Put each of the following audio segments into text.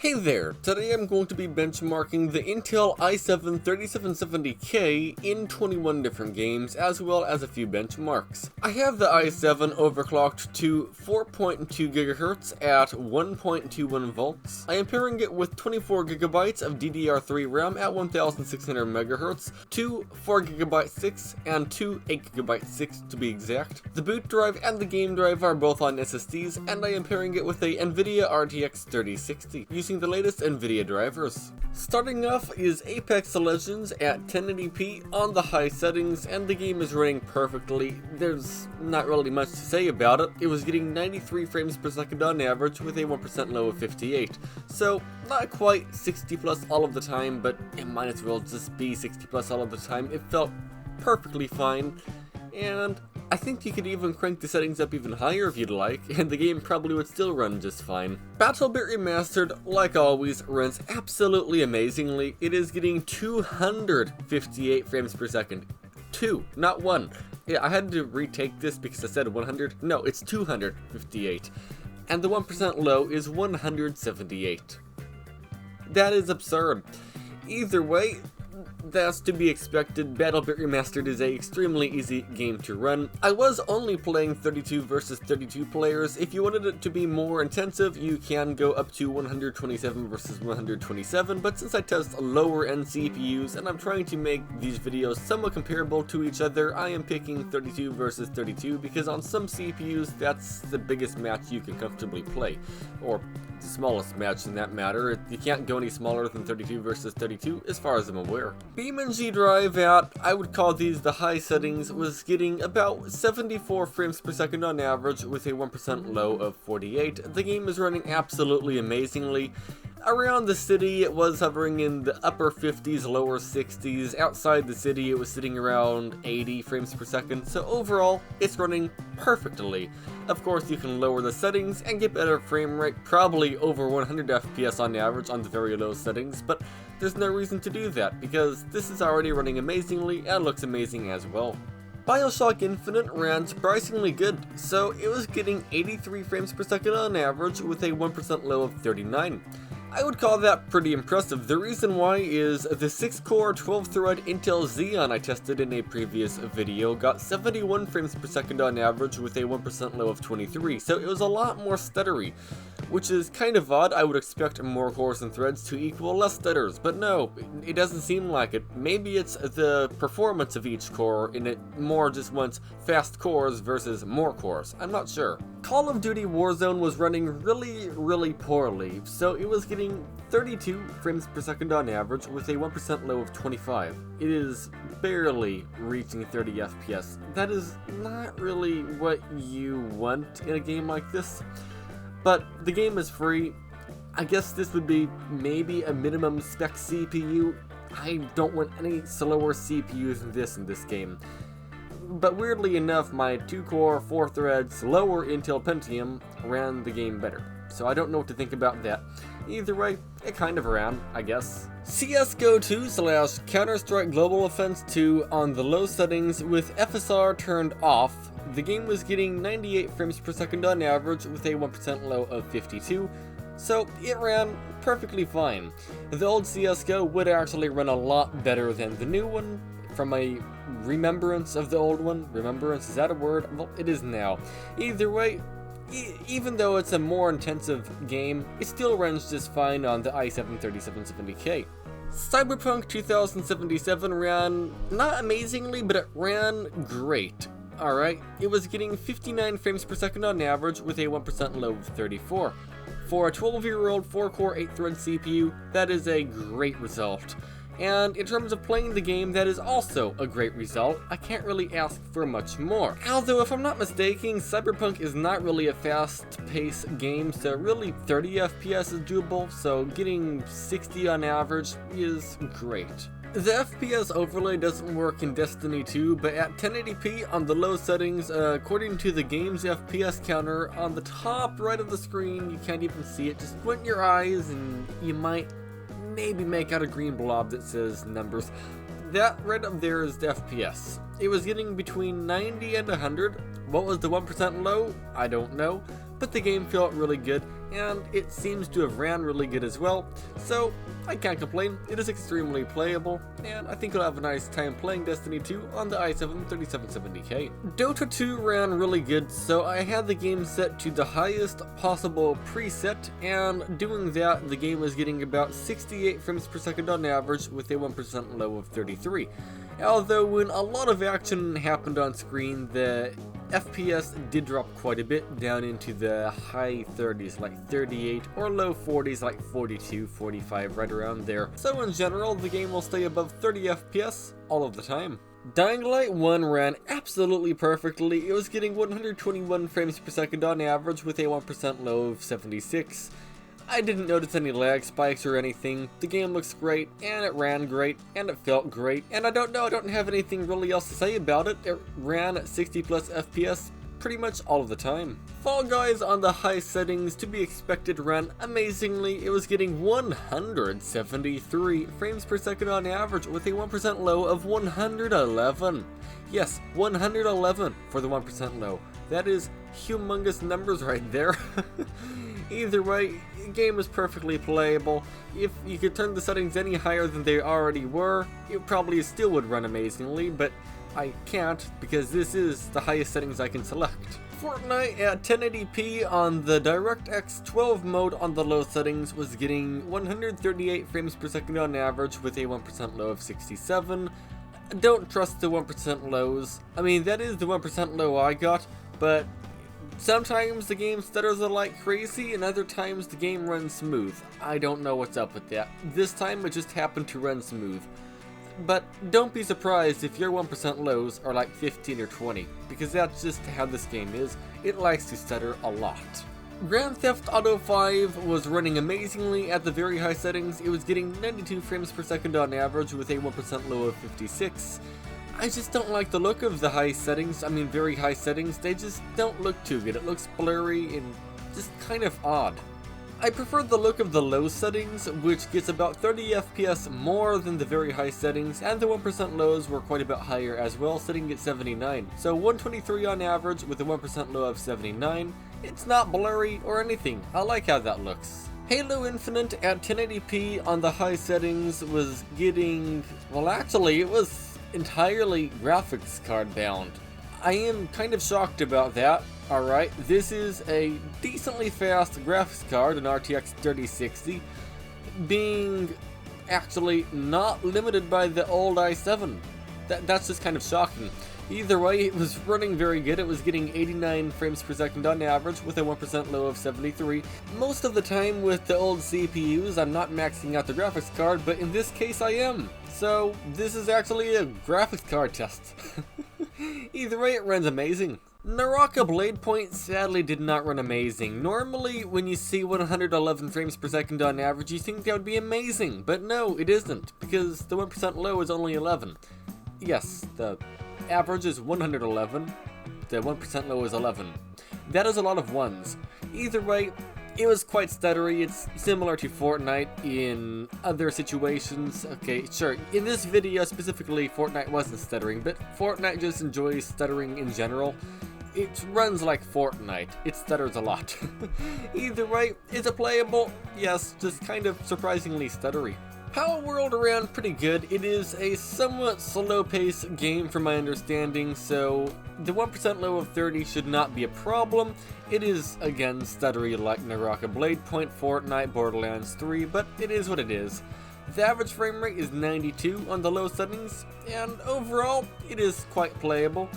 Hey there, today I'm going to be benchmarking the Intel i7-3770K in 21 different games, as well as a few benchmarks. I have the i7 overclocked to 4.2 GHz at 1.21 volts. I am pairing it with 24 GB of DDR3 RAM at 1600 MHz, two 4 GB 6 and two 8 GB 6 to be exact. The boot drive and the game drive are both on SSDs, and I am pairing it with a NVIDIA RTX 3060. Using the latest NVIDIA drivers. Starting off is Apex Legends at 1080p on the high settings, and the game is running perfectly. There's not really much to say about it. It was getting 93 frames per second on average with a 1% low of 58. So not quite 60 plus all of the time, but it might as well just be 60 plus all of the time. It felt perfectly fine, and I think you could even crank the settings up even higher if you'd like, and the game probably would still run just fine. BattleBit Remastered, like always, runs absolutely amazingly. It is getting 258 frames per second. 2, not 1. Yeah, I had to retake this because I said 100. No, it's 258. And the 1% low is 178. That is absurd. Either way, that's to be expected. BattleBit Remastered is an extremely easy game to run. I was only playing 32 versus 32 players. If you wanted it to be more intensive, you can go up to 127 versus 127, but since I test lower end CPUs and I'm trying to make these videos somewhat comparable to each other, I am picking 32 versus 32 because on some CPUs that's the biggest match you can comfortably play, or the smallest match in that matter. You can't go any smaller than 32 versus 32 as far as I'm aware. BeamNG Drive at, I would call these the high settings, was getting about 74 frames per second on average with a 1% low of 48. The game is running absolutely amazingly. Around the city, it was hovering in the upper 50s, lower 60s. Outside the city, it was sitting around 80 frames per second. So overall, it's running perfectly. Of course, you can lower the settings and get better frame rate, probably over 100 FPS on average on the very low settings, but there's no reason to do that because this is already running amazingly and looks amazing as well. BioShock Infinite ran surprisingly good, so it was getting 83 frames per second on average with a 1% low of 39. I would call that pretty impressive. The reason why is the 6-core 12-thread Intel Xeon I tested in a previous video got 71 frames per second on average with a 1% low of 23, so it was a lot more stuttery, which is kind of odd. I would expect more cores and threads to equal less stutters, but no, it doesn't seem like it. Maybe it's the performance of each core, and it more just wants fast cores versus more cores. I'm not sure. Call of Duty Warzone was running really poorly, so it was getting 32 frames per second on average with a 1% low of 25. It is barely reaching 30 FPS. That is not really what you want in a game like this, but the game is free. I guess this would be maybe a minimum spec CPU. I don't want any slower CPUs than this in this game. But weirdly enough, my 2-core, 4-thread, lower Intel Pentium ran the game better. So I don't know what to think about that. Either way, it kind of ran, I guess. CSGO 2 / Counter-Strike Global Offense 2 on the low settings with FSR turned off. The game was getting 98 frames per second on average with a 1% low of 52. So it ran perfectly fine. The old CSGO would actually run a lot better than the new one. From a remembrance of the old one. Remembrance, is that a word? Well, it is now. Either way, even though it's a more intensive game, it still runs just fine on the i7-3770K. Cyberpunk 2077 ran not amazingly, but it ran great. Alright, it was getting 59 frames per second on average with a 1% low of 34. For a 12-year-old 4-core 8-thread CPU, that is a great result. And in terms of playing the game, that is also a great result. I can't really ask for much more. Although, if I'm not mistaken, Cyberpunk is not really a fast-paced game, so really 30 FPS is doable, so getting 60 on average is great. The FPS overlay doesn't work in Destiny 2, but at 1080p on the low settings, according to the game's FPS counter, on the top right of the screen, you can't even see it. Just squint your eyes and you might maybe make out a green blob that says numbers. That right up there is the FPS. It was getting between 90 and 100. What was the 1% low? I don't know. but the game felt really good, and it seems to have ran really good as well, so I can't complain. It is extremely playable, and I think I'll have a nice time playing Destiny 2 on the i7 3770K. Dota 2 ran really good, so I had the game set to the highest possible preset, and doing that, the game was getting about 68 frames per second on average with a 1% low of 33. Although when a lot of action happened on screen, the FPS did drop quite a bit, down into the high 30s, like 38, or low 40s, like 42, 45, right around there. So in general, the game will stay above 30 FPS all of the time. Dying Light 1 ran absolutely perfectly. It was getting 121 frames per second on average with a 1% low of 76. I didn't notice any lag spikes or anything. The game looks great, and it ran great, and it felt great, and I don't have anything really else to say about it. It ran at 60 plus FPS pretty much all of the time. Fall Guys on the high settings, to be expected, ran amazingly. It was getting 173 frames per second on average with a 1% low of 111. Yes, 111 for the 1% low. That is humongous numbers right there. Either way, the game is perfectly playable. If you could turn the settings any higher than they already were, it probably still would run amazingly, but I can't because this is the highest settings I can select. Fortnite at 1080p on the DirectX 12 mode on the low settings was getting 138 frames per second on average with a 1% low of 67. Don't trust the 1% lows. I mean, that is the 1% low I got, but sometimes the game stutters like crazy, and other times the game runs smooth. I don't know what's up with that. This time it just happened to run smooth. But don't be surprised if your 1% lows are like 15 or 20, because that's just how this game is. It likes to stutter a lot. Grand Theft Auto 5 was running amazingly at the very high settings. It was getting 92 frames per second on average with a 1% low of 56. I just don't like the look of the high settings, very high settings. They just don't look too good. It looks blurry and just kind of odd. I prefer the look of the low settings, which gets about 30 FPS more than the very high settings, and the 1% lows were quite a bit higher as well, sitting at 79. So 123 on average with a 1% low of 79. It's not blurry or anything. I like how that looks. Halo Infinite at 1080p on the high settings was getting, well actually it was entirely graphics card bound. I am kind of shocked about that. Alright, this is a decently fast graphics card, an RTX 3060, being actually not limited by the old i7. That's just kind of shocking. Either way, it was running very good. It was getting 89 frames per second on average with a 1% low of 73. Most of the time with the old CPUs, I'm not maxing out the graphics card, but in this case I am. So this is actually a graphics card test. Either way, it runs amazing. Naraka Bladepoint sadly did not run amazing. Normally, when you see 111 frames per second on average, you think that would be amazing, but no, it isn't, because the 1% low is only 11. Yes, the average is 111, the 1% low is 11. That is a lot of ones. Either way, it was quite stuttery. It's similar to Fortnite in other situations. Okay, sure, in this video specifically, Fortnite wasn't stuttering, but Fortnite just enjoys stuttering in general. It runs like Fortnite. It stutters a lot. Either way, is it playable? Yes, just kind of surprisingly stuttery. Palworld ran pretty good. It is a somewhat slow-paced game from my understanding, so the 1% low of 30 should not be a problem. It is, again, stuttery like Naraka Bladepoint, Fortnite, Borderlands 3, but it is what it is. The average frame rate is 92 on the low settings, and overall, it is quite playable.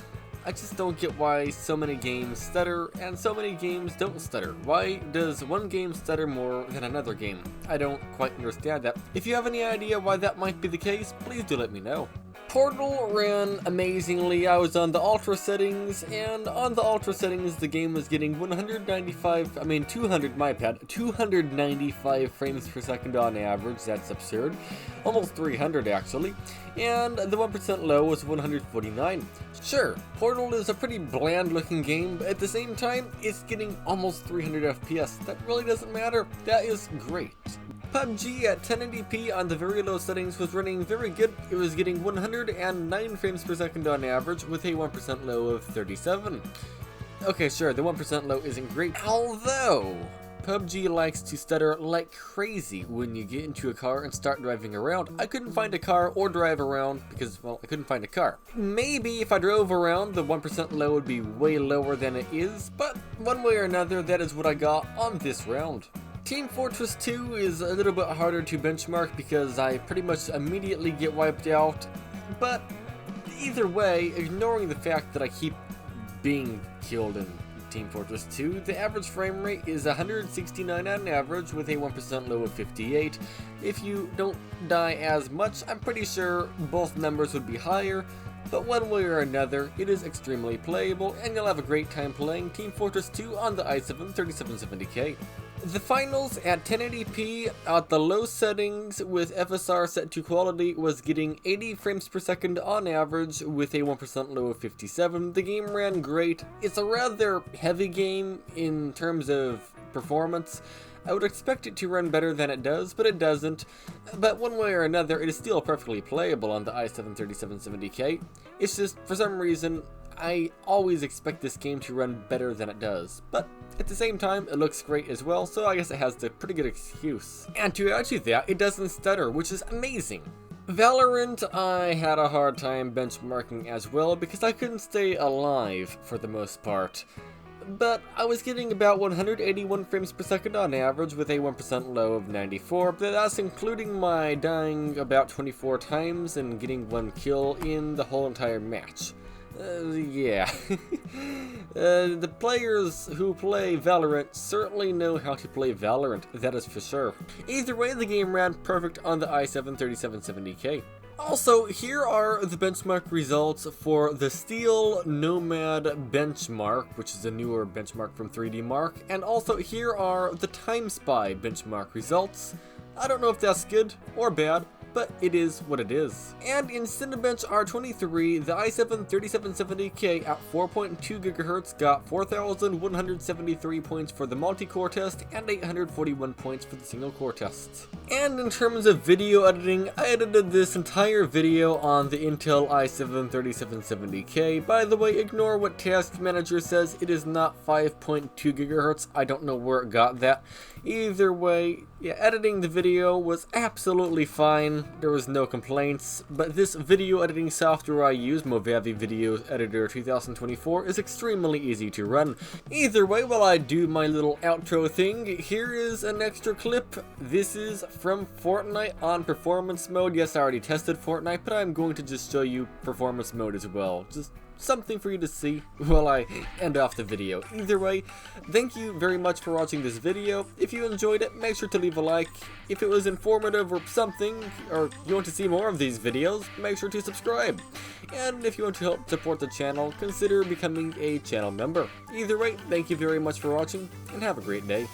I just don't get why so many games stutter and so many games don't stutter. Why does one game stutter more than another game? I don't quite understand that. If you have any idea why that might be the case, please do let me know. Portal ran amazingly. I was on the ultra settings, and on the ultra settings the game was getting 295 frames per second on average. That's absurd. Almost 300 actually. And the 1% low was 149. Sure, Portal is a pretty bland looking game, but at the same time, it's getting almost 300 FPS. That really doesn't matter. That is great. PUBG at 1080p on the very low settings was running very good. It was getting 109 frames per second on average with a 1% low of 37. Okay, sure, the 1% low isn't great, although PUBG likes to stutter like crazy when you get into a car and start driving around. I couldn't find a car or drive around because, well, I couldn't find a car. Maybe if I drove around, the 1% low would be way lower than it is, but one way or another, that is what I got on this round. Team Fortress 2 is a little bit harder to benchmark because I pretty much immediately get wiped out, but either way, ignoring the fact that I keep being killed in Team Fortress 2, the average frame rate is 169 on average with a 1% low of 58. If you don't die as much, I'm pretty sure both numbers would be higher, but one way or another, it is extremely playable and you'll have a great time playing Team Fortress 2 on the i7 3770K. The finals at 1080p at the low settings with FSR set to quality was getting 80 frames per second on average with a 1% low of 57. The game ran great. It's a rather heavy game in terms of performance. I would expect it to run better than it does, but it doesn't. But one way or another, it is still perfectly playable on the i7 3770K. It's just, for some reason, I always expect this game to run better than it does, but at the same time, it looks great as well, so I guess it has a pretty good excuse. And to add to that, it doesn't stutter, which is amazing. Valorant, I had a hard time benchmarking as well because I couldn't stay alive for the most part. But I was getting about 181 frames per second on average with a 1% low of 94, but that's including my dying about 24 times and getting one kill in the whole entire match. Yeah. The players who play Valorant certainly know how to play Valorant, that is for sure. Either way, the game ran perfect on the i7 3770K. Also, here are the benchmark results for the Steel Nomad benchmark, which is a newer benchmark from 3D Mark, and also here are the Time Spy benchmark results. I don't know if that's good or bad, but it is what it is. And in Cinebench R23, the i7 3770K at 4.2 GHz got 4,173 points for the multi-core test and 841 points for the single-core test. And in terms of video editing, I edited this entire video on the Intel i7 3770K. By the way, ignore what Task Manager says, it is not 5.2 GHz, I don't know where it got that. Either way, yeah, editing the video was absolutely fine, there was no complaints, but this video editing software I use, Movavi Video Editor 2024, is extremely easy to run. Either way, while I do my little outro thing, here is an extra clip. This is from Fortnite on performance mode. Yes, I already tested Fortnite, but I'm going to just show you performance mode as well. Just something for you to see while I end off the video. Either way, thank you very much for watching this video. If you enjoyed it, make sure to leave a like. If it was informative or something, or you want to see more of these videos, make sure to subscribe. And if you want to help support the channel, consider becoming a channel member. Either way, thank you very much for watching, and have a great day.